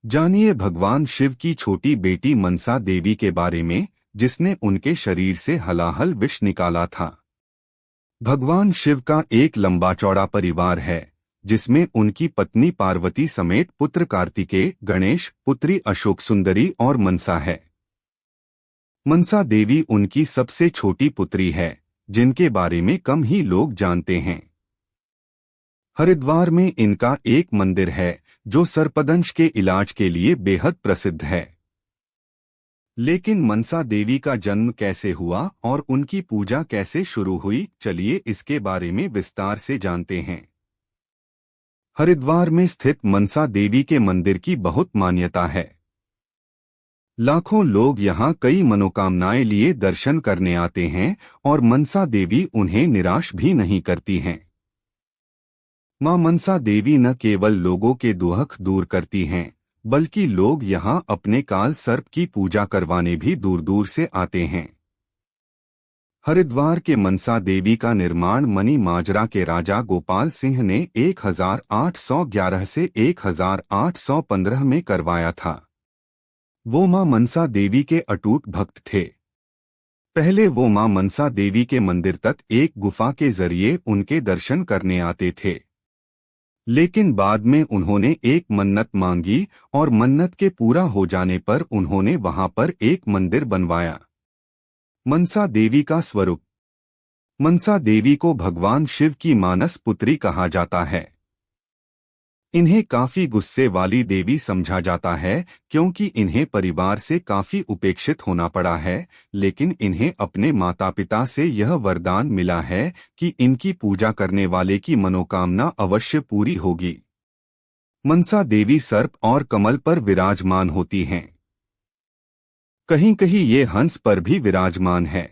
जानिए भगवान शिव की छोटी बेटी मनसा देवी के बारे में, जिसने उनके शरीर से हलाहल विष निकाला था। भगवान शिव का एक लंबा चौड़ा परिवार है, जिसमें उनकी पत्नी पार्वती समेत पुत्र कार्तिकेय, गणेश, पुत्री अशोक सुंदरी और मनसा है। मनसा देवी उनकी सबसे छोटी पुत्री है, जिनके बारे में कम ही लोग जानते हैं। हरिद्वार में इनका एक मंदिर है, जो सर्पदंश के इलाज के लिए बेहद प्रसिद्ध है। लेकिन मनसा देवी का जन्म कैसे हुआ और उनकी पूजा कैसे शुरू हुई, चलिए इसके बारे में विस्तार से जानते हैं। हरिद्वार में स्थित मनसा देवी के मंदिर की बहुत मान्यता है। लाखों लोग यहां कई मनोकामनाएं लिए दर्शन करने आते हैं और मनसा देवी उन्हें निराश भी नहीं करती हैं। मां मनसा देवी न केवल लोगों के दुख दूर करती हैं, बल्कि लोग यहां अपने काल सर्प की पूजा करवाने भी दूर दूर से आते हैं। हरिद्वार के मनसा देवी का निर्माण मनी माजरा के राजा गोपाल सिंह ने 1811 से 1815 में करवाया था। वो मां मनसा देवी के अटूट भक्त थे। पहले वो मां मनसा देवी के मंदिर तक एक गुफा के जरिए उनके दर्शन करने आते थे, लेकिन बाद में उन्होंने एक मन्नत मांगी और मन्नत के पूरा हो जाने पर उन्होंने वहां पर एक मंदिर बनवाया। मनसा देवी का स्वरूप। मनसा देवी को भगवान शिव की मानस पुत्री कहा जाता है। इन्हें काफी गुस्से वाली देवी समझा जाता है, क्योंकि इन्हें परिवार से काफी उपेक्षित होना पड़ा है, लेकिन इन्हें अपने माता पिता से यह वरदान मिला है कि इनकी पूजा करने वाले की मनोकामना अवश्य पूरी होगी। मनसा देवी सर्प और कमल पर विराजमान होती हैं। कहीं कहीं ये हंस पर भी विराजमान है।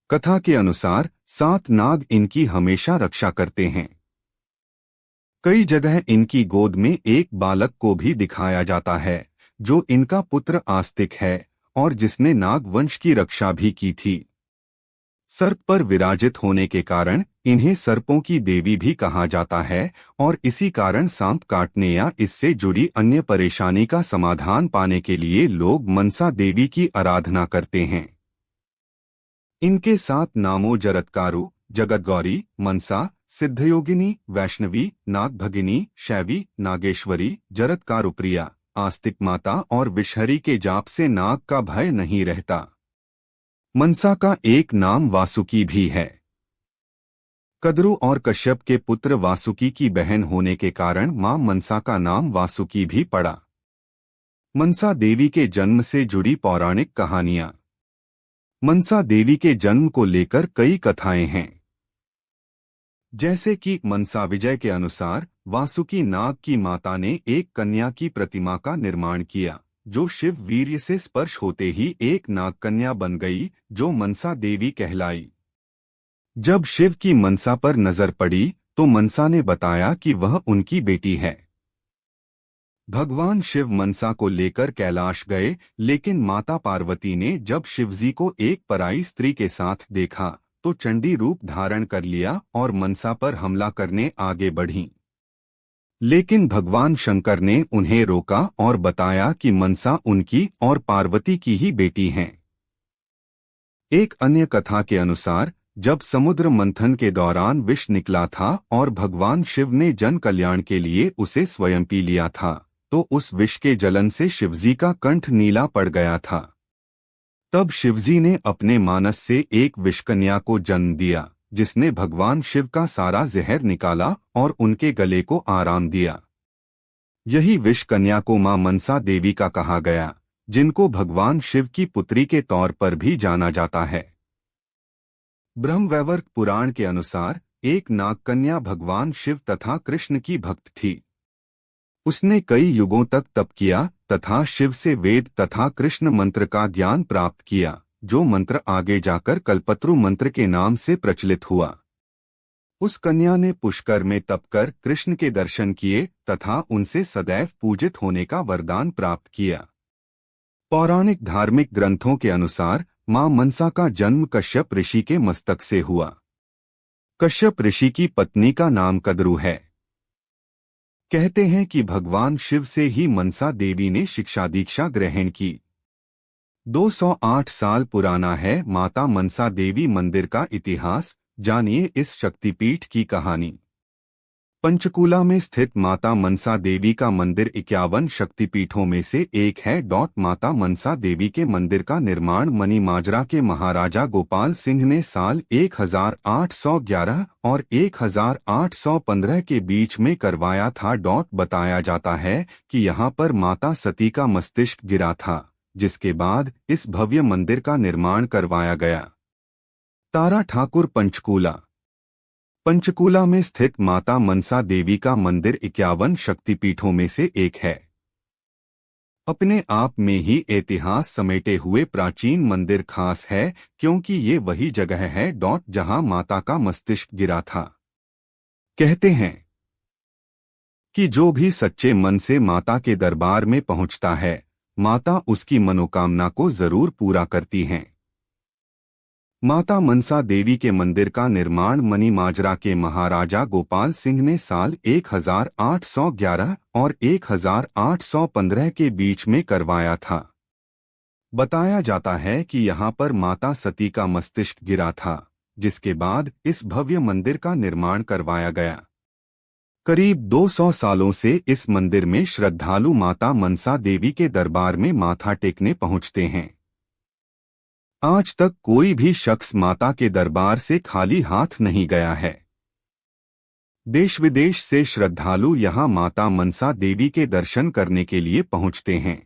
कथा के अनुसार 7 नाग इनकी हमेशा रक्षा करते हैं। कई जगह इनकी गोद में एक बालक को भी दिखाया जाता है, जो इनका पुत्र आस्तिक है और जिसने नाग वंश की रक्षा भी की थी। सर्प पर विराजित होने के कारण इन्हें सर्पों की देवी भी कहा जाता है और इसी कारण सांप काटने या इससे जुड़ी अन्य परेशानी का समाधान पाने के लिए लोग मनसा देवी की आराधना करते हैं। इनके 7 नामों जरत्कारु, जगतगौरी, मनसा, सिद्धयोगिनी, वैष्णवी, नागभगिनी, शैवी, नागेश्वरी, जरत्कारुप्रिया, आस्तिक माता और विषहरी के जाप से नाग का भय नहीं रहता। मनसा का एक नाम वासुकी भी है। कद्रु और कश्यप के पुत्र वासुकी की बहन होने के कारण मां मनसा का नाम वासुकी भी पड़ा। मनसा देवी के जन्म से जुड़ी पौराणिक कहानियां। मनसा देवी के जन्म को लेकर कई कथाएं हैं। जैसे कि मनसा विजय के अनुसार वासुकी नाग की माता ने एक कन्या की प्रतिमा का निर्माण किया, जो शिव वीर्य से स्पर्श होते ही एक नाग कन्या बन गई, जो मनसा देवी कहलाई। जब शिव की मनसा पर नजर पड़ी तो मनसा ने बताया कि वह उनकी बेटी है। भगवान शिव मनसा को लेकर कैलाश गए, लेकिन माता पार्वती ने जब शिवजी को एक पराई स्त्री के साथ देखा तो चंडी रूप धारण कर लिया और मनसा पर हमला करने आगे बढ़ीं। लेकिन भगवान शंकर ने उन्हें रोका और बताया कि मनसा उनकी और पार्वती की ही बेटी हैं। एक अन्य कथा के अनुसार जब समुद्र मंथन के दौरान विष निकला था और भगवान शिव ने जन कल्याण के लिए उसे स्वयं पी लिया था, तो उस विष के जलन से शिवजी का कंठ नीला पड़ गया था। तब शिवजी ने अपने मानस से एक विषकन्या को जन्म दिया, जिसने भगवान शिव का सारा जहर निकाला और उनके गले को आराम दिया। यही विषकन्या को मां मनसा देवी का कहा गया, जिनको भगवान शिव की पुत्री के तौर पर भी जाना जाता है। ब्रह्मवैवर्त पुराण के अनुसार एक नागकन्या भगवान शिव तथा कृष्ण की भक्त थी। उसने कई युगों तक तप किया तथा शिव से वेद तथा कृष्ण मंत्र का ज्ञान प्राप्त किया, जो मंत्र आगे जाकर कल्पत्रु मंत्र के नाम से प्रचलित हुआ। उस कन्या ने पुष्कर में तप कर कृष्ण के दर्शन किए तथा उनसे सदैव पूजित होने का वरदान प्राप्त किया। पौराणिक धार्मिक ग्रंथों के अनुसार मां मनसा का जन्म कश्यप ऋषि के मस्तक से हुआ। कश्यप ऋषि की पत्नी का नाम कद्रु है। कहते हैं कि भगवान शिव से ही मनसा देवी ने शिक्षा दीक्षा ग्रहण की। 208 साल पुराना है माता मनसा देवी मंदिर का इतिहास। जानिए इस शक्तिपीठ की कहानी। पंचकूला में स्थित माता मनसा देवी का मंदिर 51 शक्तिपीठों में से एक है। माता मनसा देवी के मंदिर का निर्माण मनी माजरा के महाराजा गोपाल सिंह ने साल 1811 और 1815 के बीच में करवाया था। बताया जाता है कि यहाँ पर माता सती का मस्तिष्क गिरा था, जिसके बाद इस भव्य मंदिर का निर्माण करवाया गया। तारा ठाकुर पंचकूला में स्थित माता मनसा देवी का मंदिर 51 शक्तिपीठों में से एक है। अपने आप में ही इतिहास समेटे हुए प्राचीन मंदिर खास है, क्योंकि ये वही जगह है जहां माता का मस्तिष्क गिरा था। कहते हैं कि जो भी सच्चे मन से माता के दरबार में पहुंचता है, माता उसकी मनोकामना को जरूर पूरा करती हैं। माता मनसा देवी के मंदिर का निर्माण मनी माजरा के महाराजा गोपाल सिंह ने साल 1811 और 1815 के बीच में करवाया था। बताया जाता है कि यहाँ पर माता सती का मस्तिष्क गिरा था, जिसके बाद इस भव्य मंदिर का निर्माण करवाया गया। करीब 200 सालों से इस मंदिर में श्रद्धालु माता मनसा देवी के दरबार में माथा टेकने पहुँचते हैं। आज तक कोई भी शख्स माता के दरबार से खाली हाथ नहीं गया है। देश विदेश से श्रद्धालु यहां माता मनसा देवी के दर्शन करने के लिए पहुंचते हैं।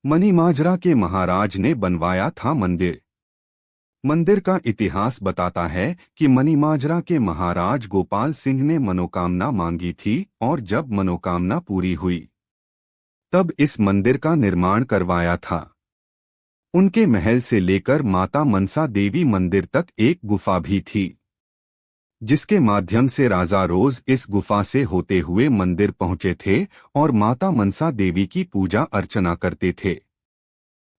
मनी माजरा के महाराज ने बनवाया था मंदिर। मंदिर का इतिहास बताता है कि मनी माजरा के महाराज गोपाल सिंह ने मनोकामना मांगी थी, और जब मनोकामना पूरी हुई तब इस मंदिर का निर्माण करवाया था। उनके महल से लेकर माता मनसा देवी मंदिर तक एक गुफा भी थी, जिसके माध्यम से राजा रोज इस गुफा से होते हुए मंदिर पहुंचे थे और माता मनसा देवी की पूजा अर्चना करते थे।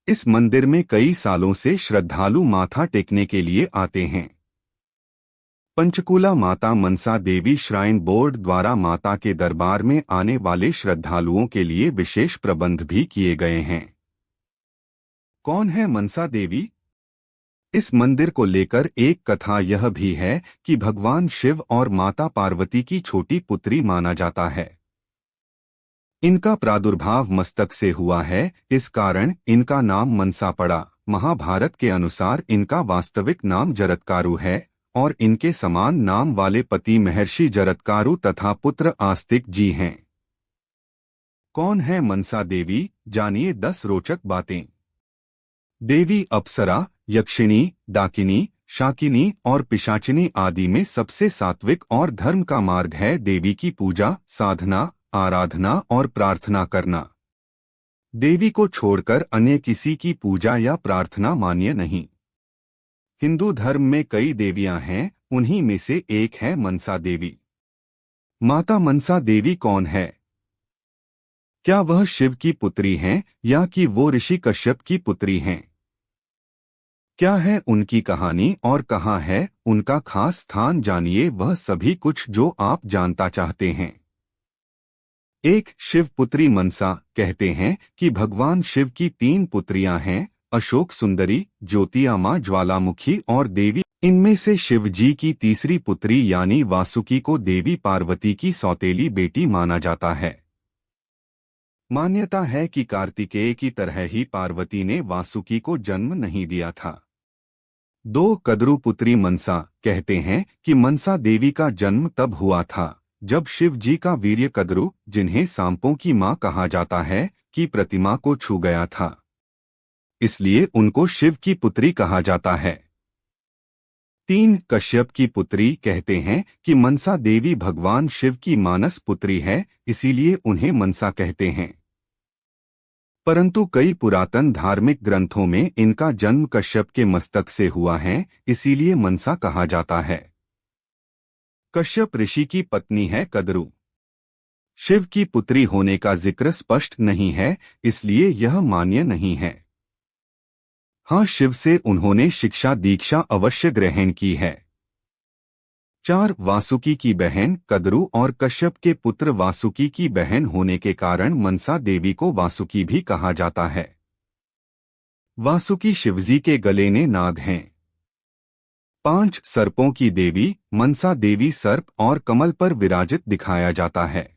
इस मंदिर में कई सालों से श्रद्धालु माथा टेकने के लिए आते हैं। पंचकूला माता मनसा देवी श्राइन बोर्ड द्वारा माता के दरबार में आने वाले श्रद्धालुओं के लिए विशेष प्रबंध भी किए गए हैं। कौन है मनसा देवी? इस मंदिर को लेकर एक कथा यह भी है कि भगवान शिव और माता पार्वती की छोटी पुत्री माना जाता है। इनका प्रादुर्भाव मस्तक से हुआ है, इस कारण इनका नाम मनसा पड़ा। महाभारत के अनुसार इनका वास्तविक नाम जरत्कारु है और इनके समान नाम वाले पति महर्षि जरत्कारु तथा पुत्र आस्तिक जी हैं। कौन है मनसा देवी? जानिए 10 रोचक बातें। देवी अप्सरा, यक्षिणी, डाकिनी, शाकिनी और पिशाचिनी आदि में सबसे सात्विक और धर्म का मार्ग है देवी की पूजा, साधना, आराधना और प्रार्थना करना। देवी को छोड़कर अन्य किसी की पूजा या प्रार्थना मान्य नहीं। हिंदू धर्म में कई देवियां हैं, उन्हीं में से एक है मनसा देवी। माता मनसा देवी कौन है? क्या वह शिव की पुत्री हैं या कि वो ऋषि कश्यप की पुत्री हैं? क्या है उनकी कहानी और कहाँ है उनका खास स्थान? जानिए वह सभी कुछ जो आप जानता चाहते हैं। 1. शिव पुत्री मनसा। कहते हैं कि भगवान शिव की 3 पुत्रियां हैं, अशोक सुंदरी, ज्योतियामा ज्वालामुखी और देवी। इनमें से शिव जी की तीसरी पुत्री यानी वासुकी को देवी पार्वती की सौतेली बेटी माना जाता है। मान्यता है कि कार्तिकेय की तरह ही पार्वती ने वासुकी को जन्म नहीं दिया था। 2. कद्रू पुत्री मनसा। कहते हैं कि मनसा देवी का जन्म तब हुआ था जब शिव जी का वीर्य कद्रू, जिन्हें सांपों की मां कहा जाता है, की प्रतिमा को छू गया था। इसलिए उनको शिव की पुत्री कहा जाता है। 3. कश्यप की पुत्री। कहते हैं कि मनसा देवी भगवान शिव की मानस पुत्री है, इसीलिए उन्हें मनसा कहते हैं। परंतु कई पुरातन धार्मिक ग्रंथों में इनका जन्म कश्यप के मस्तक से हुआ है, इसीलिए मनसा कहा जाता है। कश्यप ऋषि की पत्नी है कद्रू। शिव की पुत्री होने का जिक्र स्पष्ट नहीं है, इसलिए यह मान्य नहीं है। हाँ, शिव से उन्होंने शिक्षा दीक्षा अवश्य ग्रहण की है। 4 वासुकी की बहन कद्रू और कश्यप के पुत्र वासुकी की बहन होने के कारण मनसा देवी को वासुकी भी कहा जाता है। वासुकी शिवजी के गले में नाग हैं। 5 सर्पों की देवी मनसा देवी सर्प और कमल पर विराजित दिखाया जाता है।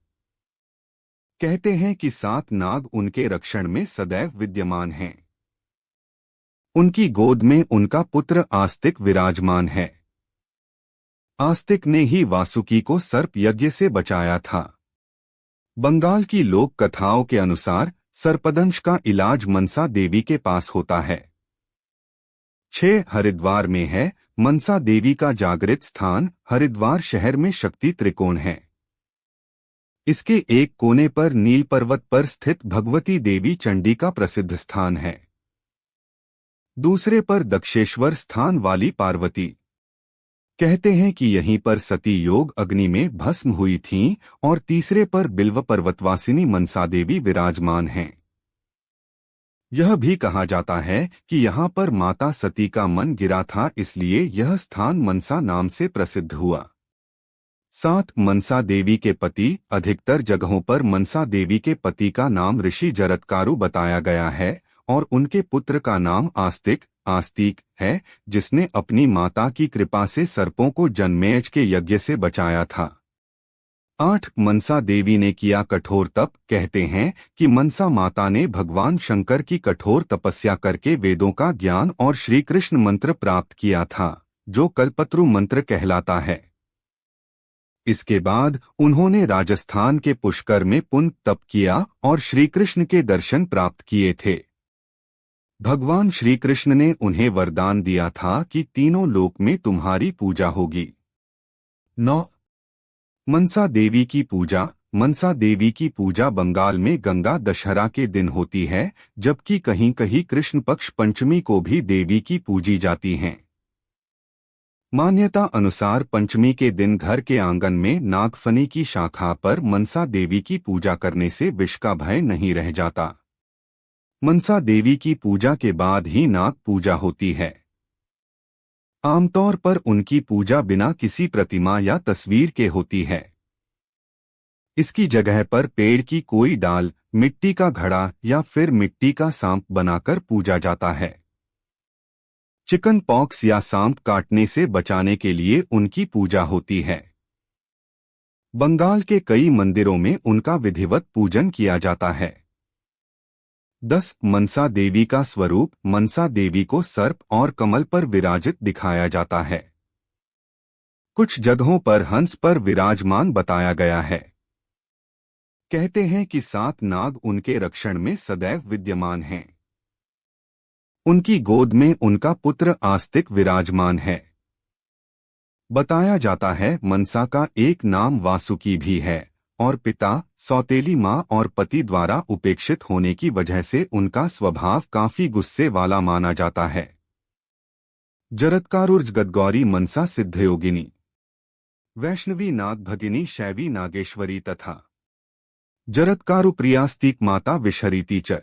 कहते हैं कि 7 नाग उनके रक्षण में सदैव विद्यमान हैं। उनकी गोद में उनका पुत्र आस्तिक विराजमान है। आस्तिक ने ही वासुकी को सर्प यज्ञ से बचाया था। बंगाल की लोक कथाओं के अनुसार सर्पदंश का इलाज मनसा देवी के पास होता है। 6 हरिद्वार में है। मनसा देवी का जागृत स्थान हरिद्वार शहर में शक्ति त्रिकोण है। इसके एक कोने पर नील पर्वत पर स्थित भगवती देवी चंडी का प्रसिद्ध स्थान है। दूसरे पर दक्षेश्वर स्थान वाली पार्वती। कहते हैं कि यहीं पर सती योग अग्नि में भस्म हुई थीं और तीसरे पर बिल्व पर्वतवासिनी मनसा देवी विराजमान हैं। यह भी कहा जाता है कि यहाँ पर माता सती का मन गिरा था, इसलिए यह स्थान मनसा नाम से प्रसिद्ध हुआ। 7 मनसा देवी के पति। अधिकतर जगहों पर मनसा देवी के पति का नाम ऋषि जरत्कारु बताया गया है और उनके पुत्र का नाम आस्तिक है, जिसने अपनी माता की कृपा से सर्पों को जन्मेजय के यज्ञ से बचाया था। 8 मनसा देवी ने किया कठोर तप। कहते हैं कि मनसा माता ने भगवान शंकर की कठोर तपस्या करके वेदों का ज्ञान और श्री कृष्ण मंत्र प्राप्त किया था, जो कल्पत्रु मंत्र कहलाता है। इसके बाद उन्होंने राजस्थान के पुष्कर में पुण्य तप किया और श्री कृष्ण के दर्शन प्राप्त किए थे। भगवान श्री कृष्ण ने उन्हें वरदान दिया था कि तीनों लोक में तुम्हारी पूजा होगी। 9 मनसा देवी की पूजा। मनसा देवी की पूजा बंगाल में गंगा दशहरा के दिन होती है, जबकि कहीं कहीं कृष्ण पक्ष पंचमी को भी देवी की पूजी जाती हैं। मान्यता अनुसार पंचमी के दिन घर के आंगन में नागफनी की शाखा पर मनसा देवी की पूजा करने से विष का भय नहीं रह जाता। मनसा देवी की पूजा के बाद ही नाग पूजा होती है। आमतौर पर उनकी पूजा बिना किसी प्रतिमा या तस्वीर के होती है। इसकी जगह पर पेड़ की कोई डाल, मिट्टी का घड़ा या फिर मिट्टी का सांप बनाकर पूजा जाता है। चिकन पॉक्स या सांप काटने से बचाने के लिए उनकी पूजा होती है। बंगाल के कई मंदिरों में उनका विधिवत पूजन किया जाता है। 10 मनसा देवी का स्वरूप। मनसा देवी को सर्प और कमल पर विराजित दिखाया जाता है। कुछ जगहों पर हंस पर विराजमान बताया गया है। कहते हैं कि 7 नाग उनके रक्षण में सदैव विद्यमान हैं। उनकी गोद में उनका पुत्र आस्तिक विराजमान है। बताया जाता है मनसा का एक नाम वासुकी भी है और पिता, सौतेली माँ और पति द्वारा उपेक्षित होने की वजह से उनका स्वभाव काफी गुस्से वाला माना जाता है। जरत्कारुर्ज गदगौरी मनसा सिद्धयोगिनी, वैष्णवी नाग भगिनी शैवी नागेश्वरी तथा जरत्कारु प्रियास्तिक माता विशरीति च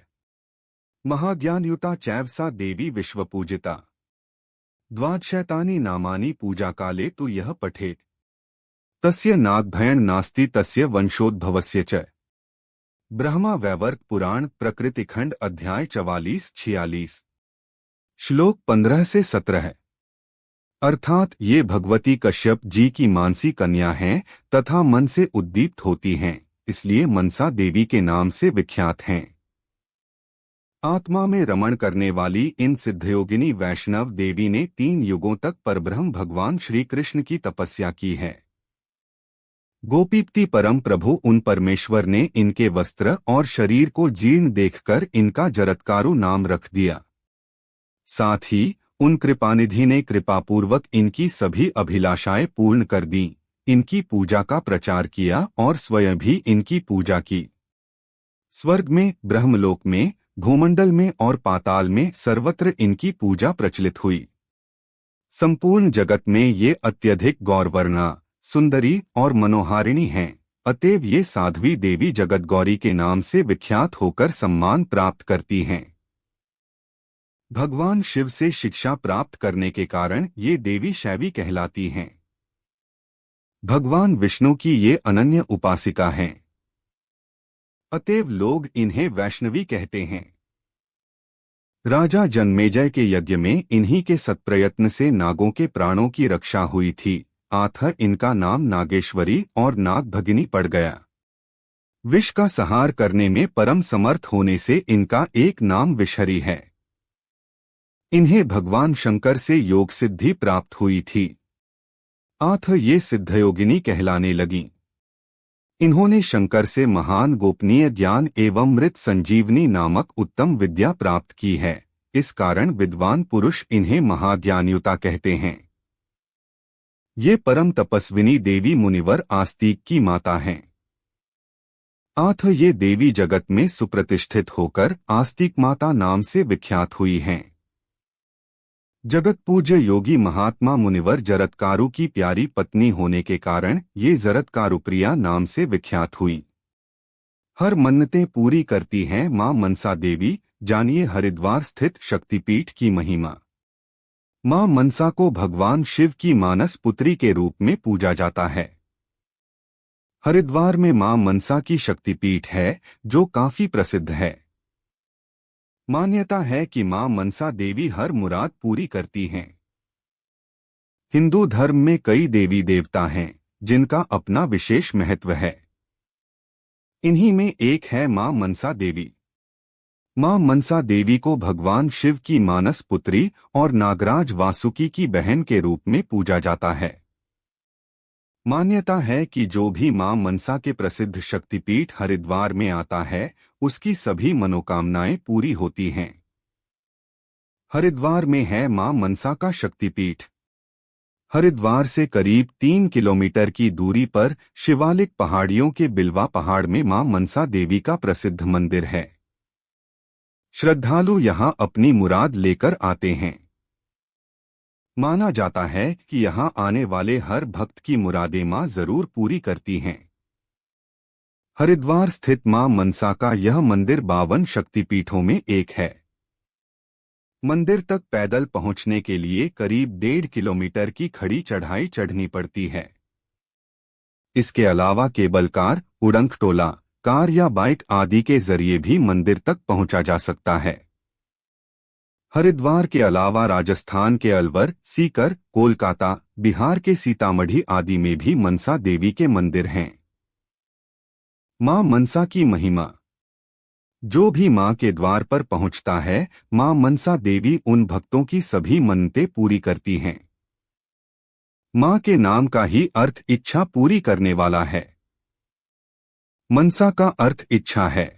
महाज्ञानयुता चैवसा देवी विश्वपूजिता। द्वादशैतानि नामानि पूजा काले तु यह पठेत् तस्य नागभयं नास्ति तस्य वंशोद्भवस्य च। ब्रह्मा वैवर्त पुराण प्रकृतिखंड अध्याय 44-46 श्लोक 15 से 17। अर्थात ये भगवती कश्यप जी की मानसी कन्या हैं तथा मन से उद्दीप्त होती हैं, इसलिए मनसा देवी के नाम से विख्यात हैं। आत्मा में रमण करने वाली इन सिद्धयोगिनी वैष्णव देवी ने 3 युगों तक परब्रह्म भगवान श्री कृष्ण की तपस्या की है। गोपीप्ति परम प्रभु उन परमेश्वर ने इनके वस्त्र और शरीर को जीर्ण देखकर इनका जरत्कारु नाम रख दिया। साथ ही उन कृपानिधि ने कृपापूर्वक इनकी सभी अभिलाषाएं पूर्ण कर दी, इनकी पूजा का प्रचार किया और स्वयं भी इनकी पूजा की। स्वर्ग में, ब्रह्मलोक में, भूमंडल में और पाताल में सर्वत्र इनकी पूजा प्रचलित हुई। संपूर्ण जगत में ये अत्यधिक गौरवर्णा, सुंदरी और मनोहारिणी हैं, अतएव ये साध्वी देवी जगत गौरी के नाम से विख्यात होकर सम्मान प्राप्त करती हैं। भगवान शिव से शिक्षा प्राप्त करने के कारण ये देवी शैवी कहलाती हैं। भगवान विष्णु की ये अनन्य उपासिका हैं। अतएव लोग इन्हें वैष्णवी कहते हैं। राजा जन्मेजय के यज्ञ में इन्हीं के सत्प्रयत्न से नागों के प्राणों की रक्षा हुई थी, अतः इनका नाम नागेश्वरी और नागभगिनी पड़ गया। विष का संहार करने में परम समर्थ होने से इनका एक नाम विषहरी है। इन्हें भगवान शंकर से योग सिद्धि प्राप्त हुई थी, अतः ये सिद्धयोगिनी कहलाने लगीं। इन्होंने शंकर से महान गोपनीय ज्ञान एवं मृत संजीवनी नामक उत्तम विद्या प्राप्त की है। इस कारण विद्वान पुरुष इन्हें महाज्ञानयुता कहते हैं। ये परम तपस्विनी देवी मुनिवर आस्तिक की माता हैं। अतः ये देवी जगत में सुप्रतिष्ठित होकर आस्तिक माता नाम से विख्यात हुई हैं। जगत पूज्य योगी महात्मा मुनिवर जरत्कारु की प्यारी पत्नी होने के कारण ये जरत्कारुप्रिया नाम से विख्यात हुई। हर मन्नतें पूरी करती हैं मां मनसा देवी, जानिए हरिद्वार स्थित शक्तिपीठ की महिमा। मां मनसा को भगवान शिव की मानस पुत्री के रूप में पूजा जाता है। हरिद्वार में मां मनसा की शक्तिपीठ है जो काफी प्रसिद्ध है। मान्यता है कि मां मनसा देवी हर मुराद पूरी करती हैं। हिंदू धर्म में कई देवी देवता हैं जिनका अपना विशेष महत्व है। इन्हीं में एक है मां मनसा देवी। मां मनसा देवी को भगवान शिव की मानस पुत्री और नागराज वासुकी की बहन के रूप में पूजा जाता है। मान्यता है कि जो भी मां मनसा के प्रसिद्ध शक्तिपीठ हरिद्वार में आता है उसकी सभी मनोकामनाएं पूरी होती हैं। हरिद्वार में है मां मनसा का शक्तिपीठ। हरिद्वार से करीब 3 किलोमीटर की दूरी पर शिवालिक पहाड़ियों के बिलवा पहाड़ में मां मनसा देवी का प्रसिद्ध मंदिर है। श्रद्धालु यहां अपनी मुराद लेकर आते हैं। माना जाता है कि यहां आने वाले हर भक्त की मुरादें मां जरूर पूरी करती हैं। हरिद्वार स्थित मां मनसा का यह मंदिर 52 शक्तिपीठों में एक है। मंदिर तक पैदल पहुंचने के लिए करीब 1.5 किलोमीटर की खड़ी चढ़ाई चढ़नी पड़ती है। इसके अलावा केबल कार, उड़ंखटोला, कार या बाइक आदि के जरिए भी मंदिर तक पहुंचा जा सकता है। हरिद्वार के अलावा राजस्थान के अलवर, सीकर, कोलकाता, बिहार के सीतामढ़ी आदि में भी मनसा देवी के मंदिर हैं। मां मनसा की महिमा। जो भी मां के द्वार पर पहुंचता है, मां मनसा देवी उन भक्तों की सभी मन्नतें पूरी करती हैं। मां के नाम का ही अर्थ इच्छा पूरी करने वाला है। मनसा का अर्थ इच्छा है।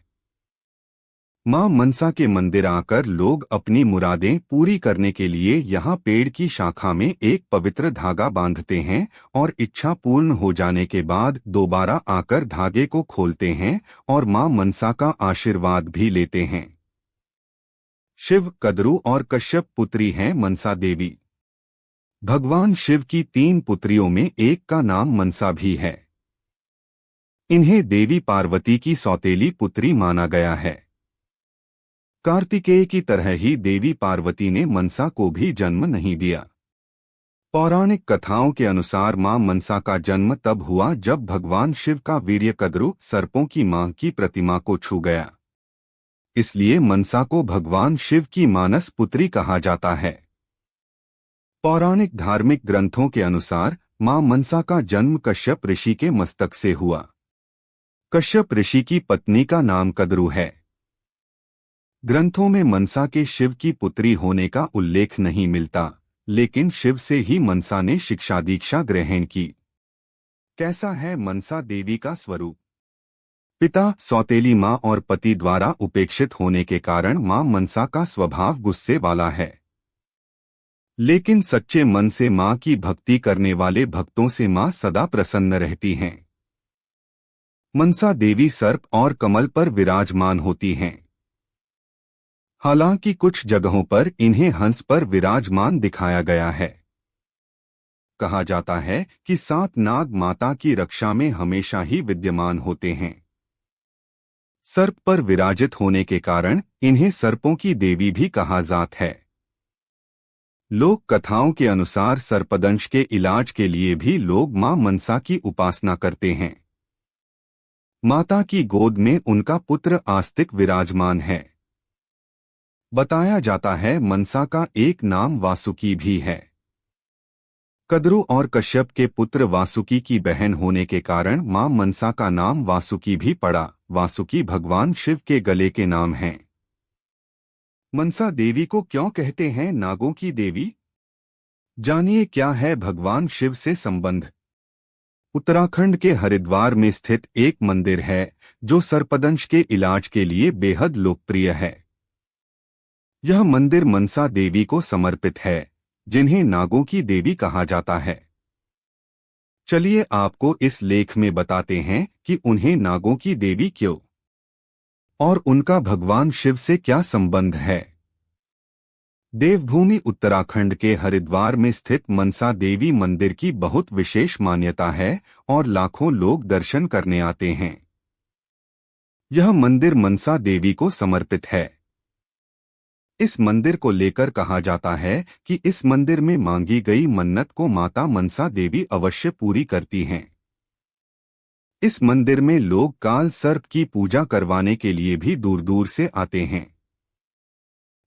मां मनसा के मंदिर आकर लोग अपनी मुरादें पूरी करने के लिए यहां पेड़ की शाखा में एक पवित्र धागा बांधते हैं और इच्छा पूर्ण हो जाने के बाद दोबारा आकर धागे को खोलते हैं और मां मनसा का आशीर्वाद भी लेते हैं। शिव, कद्रू और कश्यप पुत्री हैं मनसा देवी। भगवान शिव की 3 पुत्रियों में एक का नाम मनसा भी है। इन्हें देवी पार्वती की सौतेली पुत्री माना गया है। कार्तिकेय की तरह ही देवी पार्वती ने मनसा को भी जन्म नहीं दिया। पौराणिक कथाओं के अनुसार मां मनसा का जन्म तब हुआ जब भगवान शिव का वीर्य कद्रू सर्पों की मां की प्रतिमा को छू गया। इसलिए मनसा को भगवान शिव की मानस पुत्री कहा जाता है। पौराणिक धार्मिक ग्रंथों के अनुसार मां मनसा का जन्म कश्यप ऋषि के मस्तक से हुआ। कश्यप ऋषि की पत्नी का नाम कद्रू है। ग्रंथों में मनसा के शिव की पुत्री होने का उल्लेख नहीं मिलता, लेकिन शिव से ही मनसा ने शिक्षा दीक्षा ग्रहण की। कैसा है मनसा देवी का स्वरूप? पिता, सौतेली मां और पति द्वारा उपेक्षित होने के कारण मां मनसा का स्वभाव गुस्से वाला है। लेकिन सच्चे मन से मां की भक्ति करने वाले भक्तों से मां सदा प्रसन्न रहती हैं। मनसा देवी सर्प और कमल पर विराजमान होती हैं। हालांकि कुछ जगहों पर इन्हें हंस पर विराजमान दिखाया गया है। कहा जाता है कि 7 नाग माता की रक्षा में हमेशा ही विद्यमान होते हैं। सर्प पर विराजित होने के कारण इन्हें सर्पों की देवी भी कहा जाता है। लोक कथाओं के अनुसार सर्पदंश के इलाज के लिए भी लोग मां मनसा की उपासना करते हैं। माता की गोद में उनका पुत्र आस्तिक विराजमान है। बताया जाता है मनसा का एक नाम वासुकी भी है। कद्रु और कश्यप के पुत्र वासुकी की बहन होने के कारण मां मनसा का नाम वासुकी भी पड़ा। वासुकी भगवान शिव के गले के नाम हैं। मनसा देवी को क्यों कहते हैं नागों की देवी? जानिए क्या है भगवान शिव से संबंध। उत्तराखंड के हरिद्वार में स्थित एक मंदिर है जो सर्पदंश के इलाज के लिए बेहद लोकप्रिय है। यह मंदिर मनसा देवी को समर्पित है, जिन्हें नागों की देवी कहा जाता है। चलिए आपको इस लेख में बताते हैं कि उन्हें नागों की देवी क्यों और उनका भगवान शिव से क्या संबंध है। देवभूमि उत्तराखंड के हरिद्वार में स्थित मनसा देवी मंदिर की बहुत विशेष मान्यता है और लाखों लोग दर्शन करने आते हैं। यह मंदिर मनसा देवी को समर्पित है। इस मंदिर को लेकर कहा जाता है कि इस मंदिर में मांगी गई मन्नत को माता मनसा देवी अवश्य पूरी करती हैं। इस मंदिर में लोग काल सर्प की पूजा करवाने के लिए भी दूर दूर से आते हैं।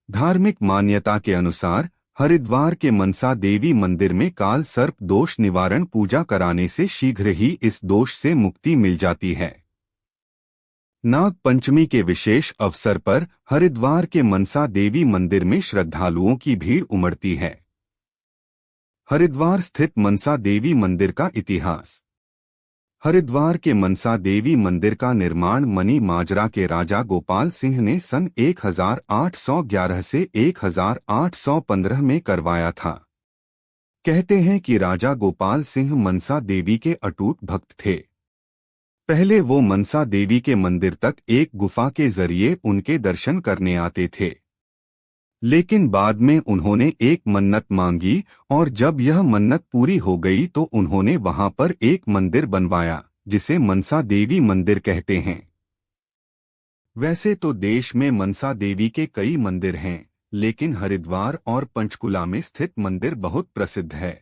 धार्मिक मान्यता के अनुसार हरिद्वार के मनसा देवी मंदिर में काल सर्प दोष निवारण पूजा कराने से शीघ्र ही इस दोष से मुक्ति मिल जाती है। नाग पंचमी के विशेष अवसर पर हरिद्वार के मनसा देवी मंदिर में श्रद्धालुओं की भीड़ उमड़ती है। हरिद्वार स्थित मनसा देवी मंदिर का इतिहास। हरिद्वार के मनसा देवी मंदिर का निर्माण मनी माजरा के राजा गोपाल सिंह ने सन 1811 से 1815 में करवाया था। कहते हैं कि राजा गोपाल सिंह मनसा देवी के अटूट भक्त थे। पहले वो मनसा देवी के मंदिर तक एक गुफा के जरिए उनके दर्शन करने आते थे, लेकिन बाद में उन्होंने एक मन्नत मांगी और जब यह मन्नत पूरी हो गई तो उन्होंने वहां पर एक मंदिर बनवाया जिसे मनसा देवी मंदिर कहते हैं। वैसे तो देश में मनसा देवी के कई मंदिर हैं, लेकिन हरिद्वार और पंचकुला में स्थित मंदिर बहुत प्रसिद्ध है।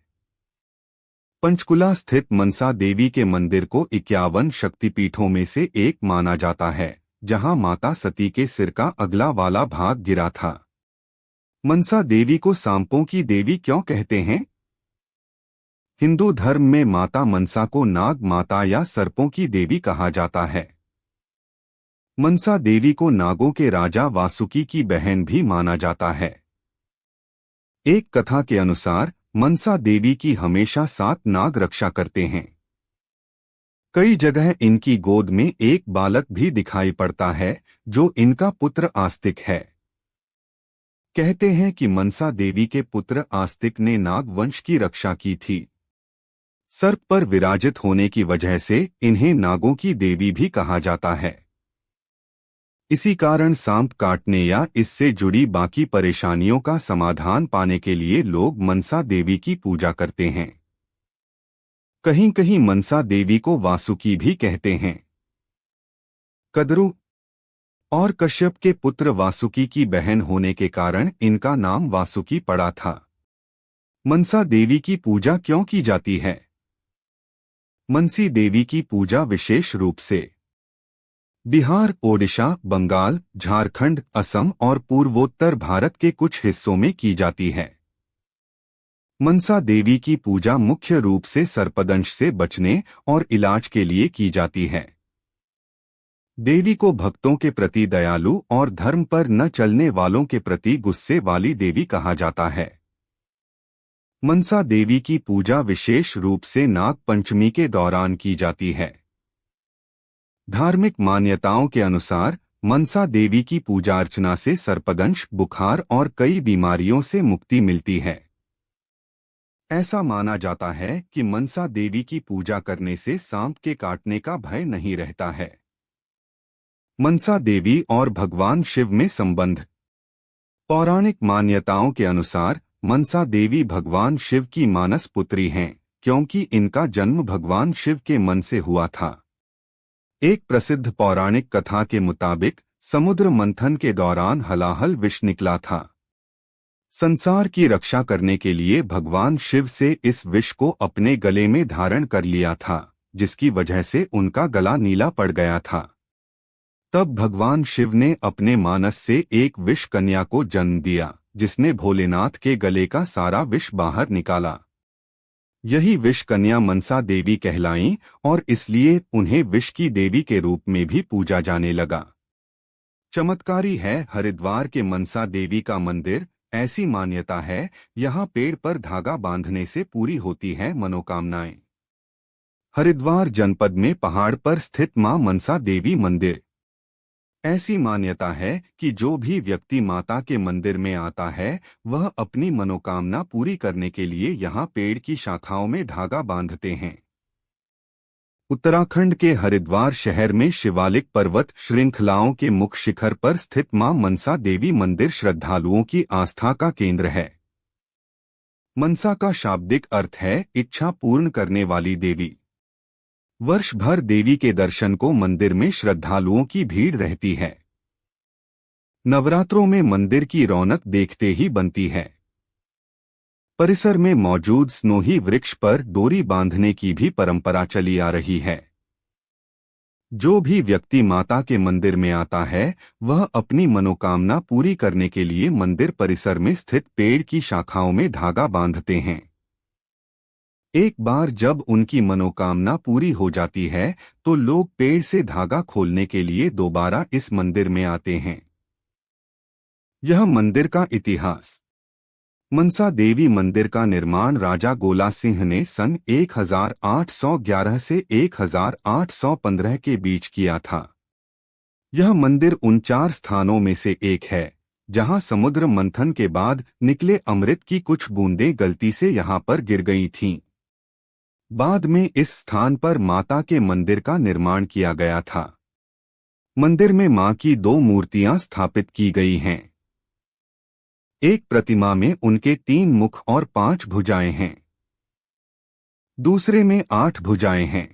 पंचकुला स्थित मनसा देवी के मंदिर को 51 शक्तिपीठों में से एक माना जाता है, जहां माता सती के सिर का अगला वाला भाग गिरा था। मनसा देवी को सांपों की देवी क्यों कहते हैं? हिंदू धर्म में माता मनसा को नाग माता या सर्पों की देवी कहा जाता है। मनसा देवी को नागों के राजा वासुकी की बहन भी माना जाता है। एक कथा के अनुसार मनसा देवी की हमेशा 7 नाग रक्षा करते हैं। कई जगह इनकी गोद में एक बालक भी दिखाई पड़ता है जो इनका पुत्र आस्तिक है। कहते हैं कि मनसा देवी के पुत्र आस्तिक ने नाग वंश की रक्षा की थी। सर्प पर विराजित होने की वजह से इन्हें नागों की देवी भी कहा जाता है। इसी कारण सांप काटने या इससे जुड़ी बाकी परेशानियों का समाधान पाने के लिए लोग मनसा देवी की पूजा करते हैं। कहीं कहीं मनसा देवी को वासुकी भी कहते हैं। कद्रु और कश्यप के पुत्र वासुकी की बहन होने के कारण इनका नाम वासुकी पड़ा था। मनसा देवी की पूजा क्यों की जाती है? मनसी देवी की पूजा विशेष रूप से बिहार, ओडिशा, बंगाल, झारखंड, असम और पूर्वोत्तर भारत के कुछ हिस्सों में की जाती है। मनसा देवी की पूजा मुख्य रूप से सर्पदंश से बचने और इलाज के लिए की जाती है। देवी को भक्तों के प्रति दयालु और धर्म पर न चलने वालों के प्रति गुस्से वाली देवी कहा जाता है। मनसा देवी की पूजा विशेष रूप से नाग पंचमी के दौरान की जाती है। धार्मिक मान्यताओं के अनुसार मनसा देवी की पूजा अर्चना से सर्पदंश, बुखार और कई बीमारियों से मुक्ति मिलती है। ऐसा माना जाता है कि मनसा देवी की पूजा करने से सांप के काटने का भय नहीं रहता है। मनसा देवी और भगवान शिव में संबंध। पौराणिक मान्यताओं के अनुसार मनसा देवी भगवान शिव की मानस पुत्री हैं, क्योंकि इनका जन्म भगवान शिव के मन से हुआ था। एक प्रसिद्ध पौराणिक कथा के मुताबिक समुद्र मंथन के दौरान हलाहल विष निकला था। संसार की रक्षा करने के लिए भगवान शिव से इस विष को अपने गले में धारण कर लिया था, जिसकी वजह से उनका गला नीला पड़ गया था। तब भगवान शिव ने अपने मानस से एक विष कन्या को जन्म दिया, जिसने भोलेनाथ के गले का सारा विष बाहर निकाला। यही विष कन्या मनसा देवी कहलाईं और इसलिए उन्हें विष की देवी के रूप में भी पूजा जाने लगा। चमत्कारी है हरिद्वार के मनसा देवी का मंदिर। ऐसी मान्यता है, यहाँ पेड़ पर धागा बांधने से पूरी होती है मनोकामनाएं। हरिद्वार जनपद में पहाड़ पर स्थित मां मनसा देवी मंदिर। ऐसी मान्यता है कि जो भी व्यक्ति माता के मंदिर में आता है, वह अपनी मनोकामना पूरी करने के लिए यहाँ पेड़ की शाखाओं में धागा बांधते हैं। उत्तराखंड के हरिद्वार शहर में शिवालिक पर्वत श्रृंखलाओं के मुख्य शिखर पर स्थित मां मनसा देवी मंदिर श्रद्धालुओं की आस्था का केंद्र है। मनसा का शाब्दिक अर्थ है इच्छा पूर्ण करने वाली देवी। वर्ष भर देवी के दर्शन को मंदिर में श्रद्धालुओं की भीड़ रहती है। नवरात्रों में मंदिर की रौनक देखते ही बनती है। परिसर में मौजूद स्नोही वृक्ष पर डोरी बांधने की भी परंपरा चली आ रही है। जो भी व्यक्ति माता के मंदिर में आता है, वह अपनी मनोकामना पूरी करने के लिए मंदिर परिसर में स्थित पेड़ की शाखाओं में धागा बांधते हैं। एक बार जब उनकी मनोकामना पूरी हो जाती है, तो लोग पेड़ से धागा खोलने के लिए दोबारा इस मंदिर में आते हैं। यह मंदिर का इतिहास। मनसा देवी मंदिर का निर्माण राजा गोला सिंह ने सन 1811 से 1815 के बीच किया था। यह मंदिर उन 4 स्थानों में से एक है, जहां समुद्र मंथन के बाद निकले अमृत की कुछ बूंदें गलती से यहां पर गिर गई थीं। बाद में इस स्थान पर माता के मंदिर का निर्माण किया गया था। मंदिर में मां की 2 मूर्तियां स्थापित की गई हैं। एक प्रतिमा में उनके 3 मुख और 5 भुजाएं हैं। दूसरे में 8 भुजाएं हैं।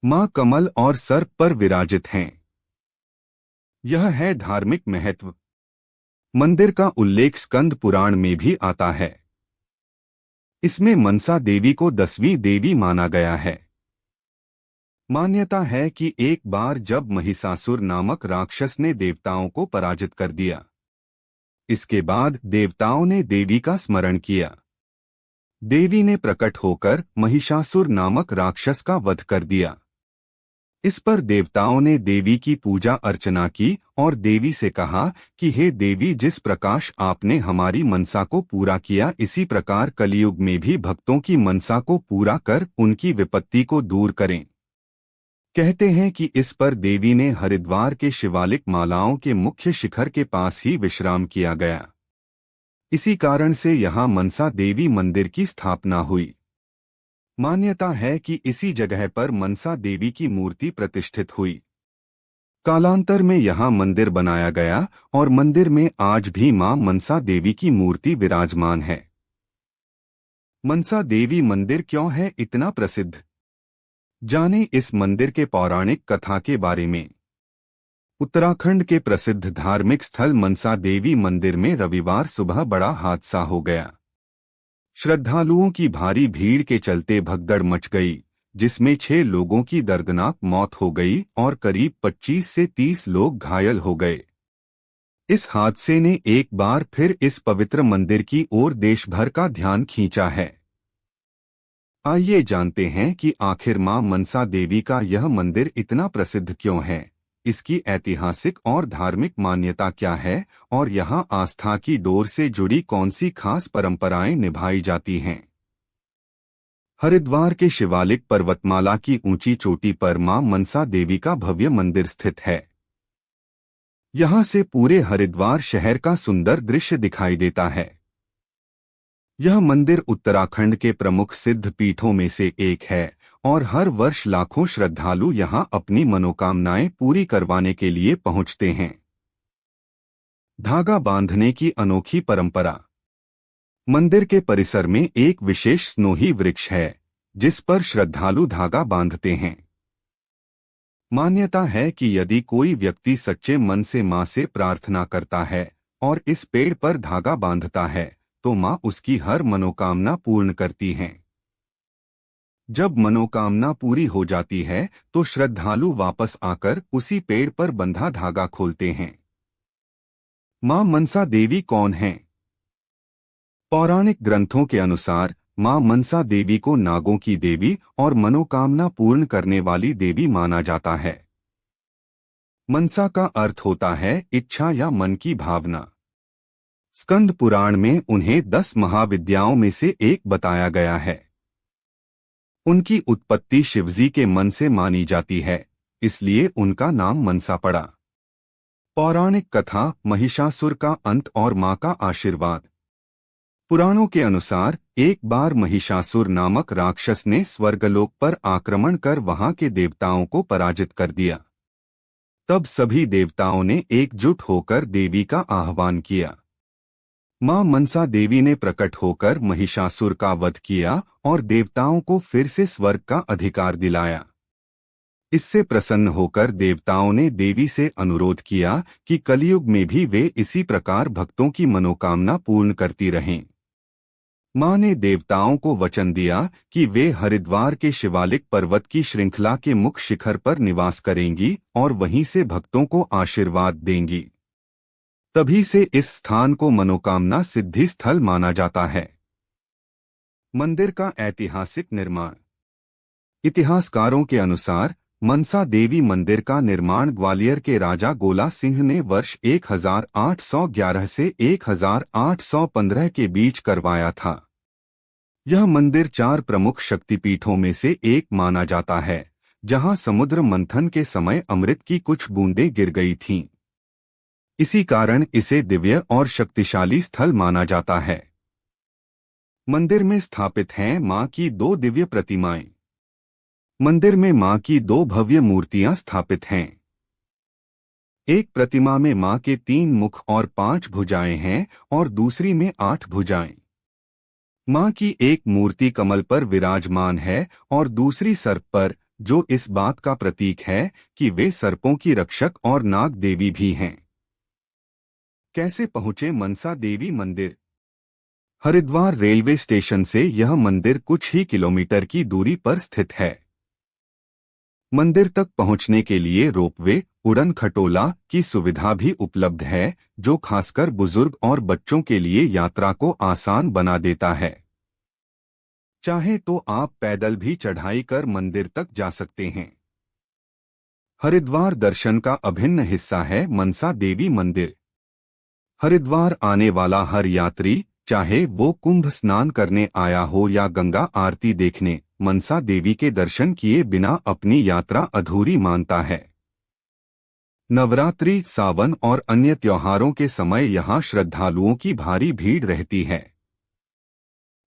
मां कमल और सर्प पर विराजित हैं। यह है धार्मिक महत्व। मंदिर का उल्लेख स्कंद पुराण में भी आता है। इसमें मनसा देवी को 10वीं देवी माना गया है। मान्यता है कि एक बार जब महिषासुर नामक राक्षस ने देवताओं को पराजित कर दिया, इसके बाद देवताओं ने देवी का स्मरण किया। देवी ने प्रकट होकर महिषासुर नामक राक्षस का वध कर दिया। इस पर देवताओं ने देवी की पूजा अर्चना की और देवी से कहा कि हे देवी, जिस प्रकाश आपने हमारी मनसा को पूरा किया, इसी प्रकार कलयुग में भी भक्तों की मनसा को पूरा कर उनकी विपत्ति को दूर करें। कहते हैं कि इस पर देवी ने हरिद्वार के शिवालिक मालाओं के मुख्य शिखर के पास ही विश्राम किया गया। इसी कारण से यहाँ मनसा देवी मंदिर की स्थापना हुई। मान्यता है कि इसी जगह पर मनसा देवी की मूर्ति प्रतिष्ठित हुई। कालांतर में यहाँ मंदिर बनाया गया और मंदिर में आज भी मां मनसा देवी की मूर्ति विराजमान है। मनसा देवी मंदिर क्यों है इतना प्रसिद्ध? जाने इस मंदिर के पौराणिक कथा के बारे में। उत्तराखंड के प्रसिद्ध धार्मिक स्थल मनसा देवी मंदिर में रविवार सुबह बड़ा हादसा हो गया। श्रद्धालुओं की भारी भीड़ के चलते भगदड़ मच गई, जिसमें 6 लोगों की दर्दनाक मौत हो गई और करीब 25 से 30 लोग घायल हो गए। इस हादसे ने एक बार फिर इस पवित्र मंदिर की ओर देश भर का ध्यान खींचा है। आइए जानते हैं कि आखिर मां मनसा देवी का यह मंदिर इतना प्रसिद्ध क्यों है, इसकी ऐतिहासिक और धार्मिक मान्यता क्या है और यहाँ आस्था की डोर से जुड़ी कौन सी खास परंपराएं निभाई जाती हैं। हरिद्वार के शिवालिक पर्वतमाला की ऊंची चोटी पर मां मनसा देवी का भव्य मंदिर स्थित है। यहाँ से पूरे हरिद्वार शहर का सुंदर दृश्य दिखाई देता है। यह मंदिर उत्तराखंड के प्रमुख सिद्ध पीठों में से एक है और हर वर्ष लाखों श्रद्धालु यहाँ अपनी मनोकामनाएं पूरी करवाने के लिए पहुँचते हैं। धागा बांधने की अनोखी परंपरा। मंदिर के परिसर में एक विशेष स्नोही वृक्ष है, जिस पर श्रद्धालु धागा बांधते हैं। मान्यता है कि यदि कोई व्यक्ति सच्चे मन से मां से प्रार्थना करता है और इस पेड़ पर धागा बांधता है तो माँ उसकी हर मनोकामना पूर्ण करती हैं। जब मनोकामना पूरी हो जाती है तो श्रद्धालु वापस आकर उसी पेड़ पर बंधा धागा खोलते हैं। माँ मनसा देवी कौन है? पौराणिक ग्रंथों के अनुसार माँ मनसा देवी को नागों की देवी और मनोकामना पूर्ण करने वाली देवी माना जाता है। मनसा का अर्थ होता है इच्छा या मन की भावना। स्कंद पुराण में उन्हें 10 महाविद्याओं में से एक बताया गया है। उनकी उत्पत्ति शिवजी के मन से मानी जाती है, इसलिए उनका नाम मनसा पड़ा। पौराणिक कथा महिषासुर का अंत और मां का आशीर्वाद। पुराणों के अनुसार एक बार महिषासुर नामक राक्षस ने स्वर्गलोक पर आक्रमण कर वहां के देवताओं को पराजित कर दिया। तब सभी देवताओं ने एकजुट होकर देवी का आह्वान किया। मां मनसा देवी ने प्रकट होकर महिषासुर का वध किया और देवताओं को फिर से स्वर्ग का अधिकार दिलाया। इससे प्रसन्न होकर देवताओं ने देवी से अनुरोध किया कि कलयुग में भी वे इसी प्रकार भक्तों की मनोकामना पूर्ण करती रहें। मां ने देवताओं को वचन दिया कि वे हरिद्वार के शिवालिक पर्वत की श्रृंखला के मुख्य शिखर पर निवास करेंगी और वहीं से भक्तों को आशीर्वाद देंगी। तभी से इस स्थान को मनोकामना सिद्धि स्थल माना जाता है। मंदिर का ऐतिहासिक निर्माण। इतिहासकारों के अनुसार मनसा देवी मंदिर का निर्माण ग्वालियर के राजा गोला सिंह ने वर्ष 1811 से 1815 के बीच करवाया था। यह मंदिर 4 प्रमुख शक्तिपीठों में से एक माना जाता है, जहां समुद्र मंथन के समय अमृत की कुछ बूंदें गिर गई थीं। इसी कारण इसे दिव्य और शक्तिशाली स्थल माना जाता है। मंदिर में स्थापित हैं मां की 2 दिव्य प्रतिमाएं। मंदिर में मां की 2 भव्य मूर्तियां स्थापित हैं। एक प्रतिमा में मां के 3 मुख और 5 भुजाएं हैं और दूसरी में 8 भुजाएं। मां की एक मूर्ति कमल पर विराजमान है और दूसरी सर्प पर, जो इस बात का प्रतीक है कि वे सर्पों की रक्षक और नाग देवी भी हैं। कैसे पहुंचे मनसा देवी मंदिर? हरिद्वार रेलवे स्टेशन से यह मंदिर कुछ ही किलोमीटर की दूरी पर स्थित है। मंदिर तक पहुंचने के लिए रोपवे, उड़न खटोला की सुविधा भी उपलब्ध है, जो खासकर बुजुर्ग और बच्चों के लिए यात्रा को आसान बना देता है। चाहे तो आप पैदल भी चढ़ाई कर मंदिर तक जा सकते हैं। हरिद्वार दर्शन का अभिन्न हिस्सा है मनसा देवी मंदिर। हरिद्वार आने वाला हर यात्री, चाहे वो कुंभ स्नान करने आया हो या गंगा आरती देखने, मनसा देवी के दर्शन किए बिना अपनी यात्रा अधूरी मानता है। नवरात्रि, सावन और अन्य त्योहारों के समय यहाँ श्रद्धालुओं की भारी भीड़ रहती है।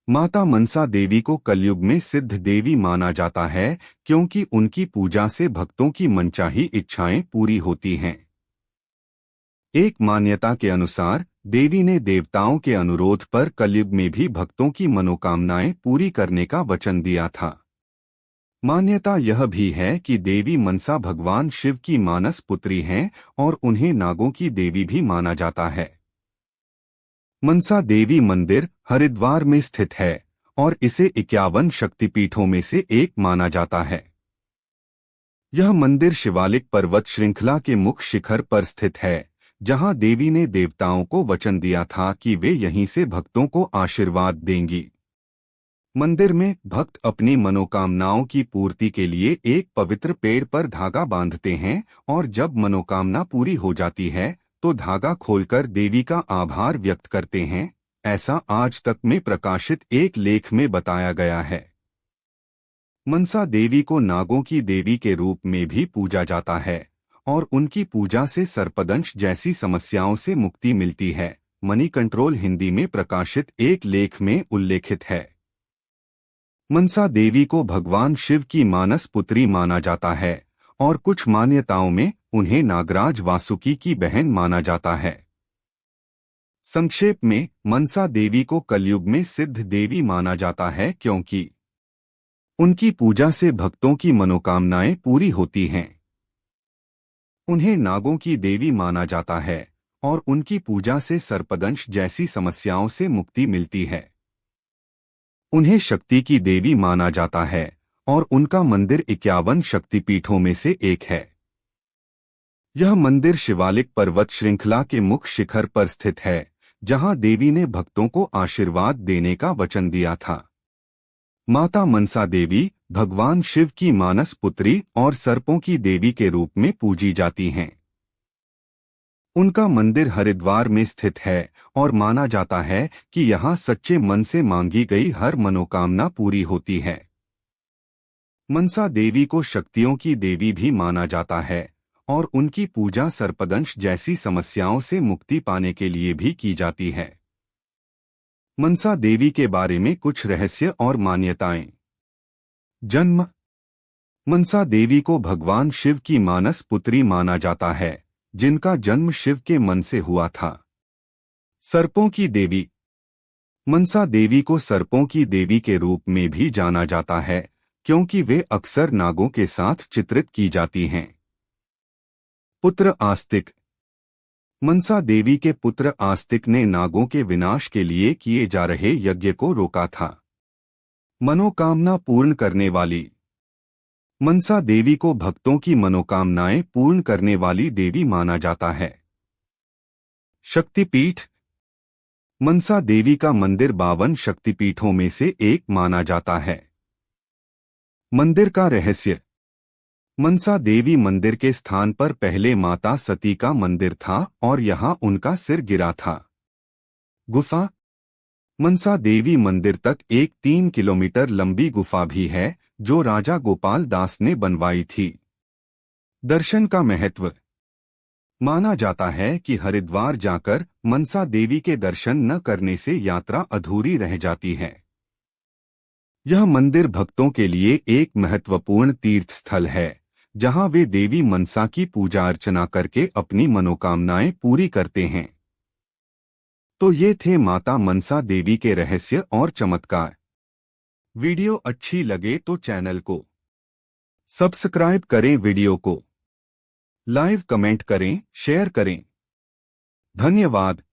माता मनसा देवी को कलयुग में सिद्ध देवी माना जाता है, क्योंकि उनकी पूजा से भक्तों की मनचाही इच्छाएं पूरी होती हैं। एक मान्यता के अनुसार देवी ने देवताओं के अनुरोध पर कलयुग में भी भक्तों की मनोकामनाएं पूरी करने का वचन दिया था। मान्यता यह भी है कि देवी मनसा भगवान शिव की मानस पुत्री हैं और उन्हें नागों की देवी भी माना जाता है। मनसा देवी मंदिर हरिद्वार में स्थित है और इसे 51 शक्तिपीठों में से एक माना जाता है। यह मंदिर शिवालिक पर्वत श्रृंखला के मुख्य शिखर पर स्थित है, जहां देवी ने देवताओं को वचन दिया था कि वे यहीं से भक्तों को आशीर्वाद देंगी। मंदिर में भक्त अपनी मनोकामनाओं की पूर्ति के लिए एक पवित्र पेड़ पर धागा बांधते हैं और जब मनोकामना पूरी हो जाती है तो धागा खोलकर देवी का आभार व्यक्त करते हैं। ऐसा आज तक में प्रकाशित एक लेख में बताया गया है। मनसा देवी को नागों की देवी के रूप में भी पूजा जाता है और उनकी पूजा से सर्पदंश जैसी समस्याओं से मुक्ति मिलती है। मनी कंट्रोल हिंदी में प्रकाशित एक लेख में उल्लेखित है। मनसा देवी को भगवान शिव की मानस पुत्री माना जाता है और कुछ मान्यताओं में उन्हें नागराज वासुकी की बहन माना जाता है। संक्षेप में, मनसा देवी को कलयुग में सिद्ध देवी माना जाता है क्योंकि उनकी पूजा से भक्तों की मनोकामनाएं पूरी होती हैं। उन्हें नागों की देवी माना जाता है और उनकी पूजा से सर्पदंश जैसी समस्याओं से मुक्ति मिलती है। उन्हें शक्ति की देवी माना जाता है और उनका मंदिर 51 शक्तिपीठों में से एक है। यह मंदिर शिवालिक पर्वत श्रृंखला के मुख्य शिखर पर स्थित है, जहां देवी ने भक्तों को आशीर्वाद देने का वचन दिया था। माता मनसा देवी भगवान शिव की मानस पुत्री और सर्पों की देवी के रूप में पूजी जाती हैं। उनका मंदिर हरिद्वार में स्थित है और माना जाता है कि यहाँ सच्चे मन से मांगी गई हर मनोकामना पूरी होती है। मनसा देवी को शक्तियों की देवी भी माना जाता है और उनकी पूजा सर्पदंश जैसी समस्याओं से मुक्ति पाने के लिए भी की जाती है। मनसा देवी के बारे में कुछ रहस्य और मान्यताएं। जन्म। मनसा देवी को भगवान शिव की मानस पुत्री माना जाता है, जिनका जन्म शिव के मन से हुआ था। सर्पों की देवी। मनसा देवी को सर्पों की देवी के रूप में भी जाना जाता है, क्योंकि वे अक्सर नागों के साथ चित्रित की जाती हैं। पुत्र आस्तिक। मनसा देवी के पुत्र आस्तिक ने नागों के विनाश के लिए किए जा रहे यज्ञ को रोका था। मनोकामना पूर्ण करने वाली। मनसा देवी को भक्तों की मनोकामनाएं पूर्ण करने वाली देवी माना जाता है। शक्तिपीठ। मनसा देवी का मंदिर 52 शक्तिपीठों में से एक माना जाता है। मंदिर का रहस्य। मनसा देवी मंदिर के स्थान पर पहले माता सती का मंदिर था और यहां उनका सिर गिरा था। गुफा। मनसा देवी मंदिर तक एक 3 किलोमीटर लंबी गुफा भी है, जो राजा गोपाल दास ने बनवाई थी। दर्शन का महत्व। माना जाता है कि हरिद्वार जाकर मनसा देवी के दर्शन न करने से यात्रा अधूरी रह जाती है। यह मंदिर भक्तों के लिए एक महत्वपूर्ण तीर्थ स्थल है, जहां वे देवी मनसा की पूजा अर्चना करके अपनी मनोकामनाएं पूरी करते हैं। तो ये थे माता मनसा देवी के रहस्य और चमत्कार। वीडियो अच्छी लगे तो चैनल को सब्सक्राइब करें, वीडियो को लाइव कमेंट करें, शेयर करें। धन्यवाद।